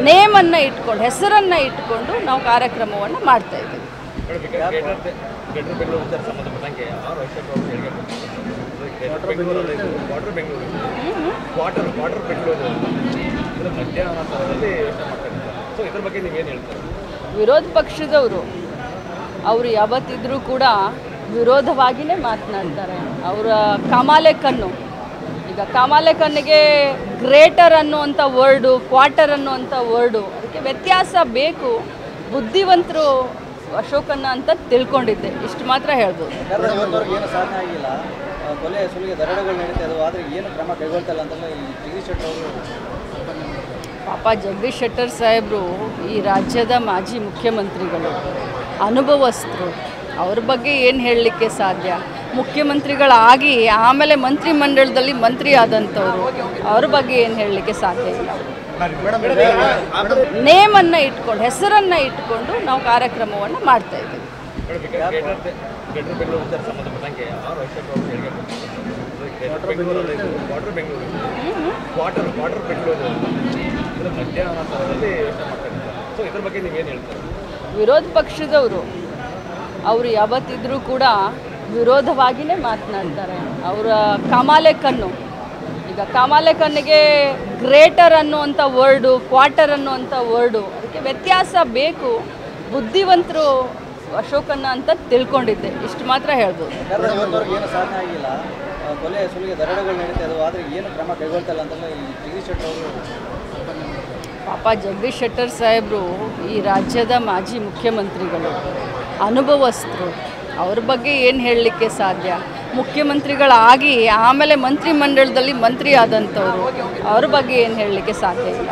ನೇಮನ್ನು ಇಟ್ಕೊಂಡು ಹೆಸರನ್ನು ಇಟ್ಕೊಂಡು ನಾವು ಕಾರ್ಯಕ್ರಮವನ್ನು ಮಾಡ್ತಾ ಇದ್ದೀವಿ. ವಿರೋಧ ಪಕ್ಷದವರು ಅವರು ಯಾವತ್ತಿದ್ರೂ ಕೂಡ ವಿರೋಧವಾಗಿಯೇ ಮಾತನಾಡ್ತಾರೆ. ಅವರ ಕಮಾಲೆ ಕಣ್ಣು, ಈಗ ಕಮಾಲೆ ಕಣ್ಣಿಗೆ ಗ್ರೇಟರ್ ಅನ್ನುವಂಥ ವರ್ಡು, ಕ್ವಾರ್ಟರ್ ಅನ್ನುವಂಥ ವರ್ಡು, ಅದಕ್ಕೆ ವ್ಯತ್ಯಾಸ ಬೇಕು. ಬುದ್ಧಿವಂತರು ಅಶೋಕನ್ನ ಅಂತ ತಿಳ್ಕೊಂಡಿದ್ದೆ, ಇಷ್ಟು ಮಾತ್ರ ಹೇಳ್ಬೋದು. ಪಾಪ ಜಗದೀಶ್ ಶೆಟ್ಟರ್ ಸಾಹೇಬರು ಈ ರಾಜ್ಯದ ಮಾಜಿ ಮುಖ್ಯಮಂತ್ರಿಗಳು, ಅನುಭವಸ್ಥರು, ಅವ್ರ ಬಗ್ಗೆ ಏನು ಹೇಳಲಿಕ್ಕೆ ಸಾಧ್ಯ? ಮುಖ್ಯಮಂತ್ರಿಗಳಾಗಿ ಆಮೇಲೆ ಮಂತ್ರಿಮಂಡಲದಲ್ಲಿ ಮಂತ್ರಿ ಆದಂಥವ್ರು, ಅವ್ರ ಬಗ್ಗೆ ಏನು ಹೇಳಲಿಕ್ಕೆ ಸಾಧ್ಯ ಇಲ್ಲ. ನೇಮನ್ನು ಇಟ್ಕೊಂಡು ಹೆಸರನ್ನು ಇಟ್ಕೊಂಡು ನಾವು ಕಾರ್ಯಕ್ರಮವನ್ನು ಮಾಡ್ತಾ ಇದ್ದೀವಿ. ವಿರೋಧ ಪಕ್ಷದವರು ಅವರು ಯಾವತ್ತಿದ್ರೂ ಕೂಡ ವಿರೋಧವಾಗಿಯೇ ಮಾತನಾಡ್ತಾರೆ. ಅವರ ಕಮಾಲೆ ಕಣ್ಣು, ಈಗ ಕಮಾಲೆ ಕಣ್ಣಿಗೆ ಗ್ರೇಟರ್ ಅನ್ನುವಂಥ ವರ್ಡು, ಕ್ವಾರ್ಟರ್ ಅನ್ನುವಂಥ ವರ್ಡು, ಅದಕ್ಕೆ ವ್ಯತ್ಯಾಸ ಬೇಕು. ಬುದ್ಧಿವಂತರು ಅಶೋಕನ್ನ ಅಂತ ತಿಳ್ಕೊಂಡಿದ್ದೆ, ಇಷ್ಟು ಮಾತ್ರ ಹೇಳ್ಬೋದು. ಪಾಪ ಜಗದೀಶ್ ಶೆಟ್ಟರ್ ಸಾಹೇಬರು ಈ ರಾಜ್ಯದ ಮಾಜಿ ಮುಖ್ಯಮಂತ್ರಿಗಳು, ಅನುಭವಸ್ಥರು, ಅವ್ರ ಬಗ್ಗೆ ಏನು ಹೇಳಲಿಕ್ಕೆ ಸಾಧ್ಯ? ಮುಖ್ಯಮಂತ್ರಿಗಳಾಗಿ ಆಮೇಲೆ ಮಂತ್ರಿಮಂಡಲದಲ್ಲಿ ಮಂತ್ರಿ ಆದಂಥವ್ರು, ಅವ್ರ ಬಗ್ಗೆ ಏನು ಹೇಳಲಿಕ್ಕೆ ಸಾಧ್ಯ ಇಲ್ಲ.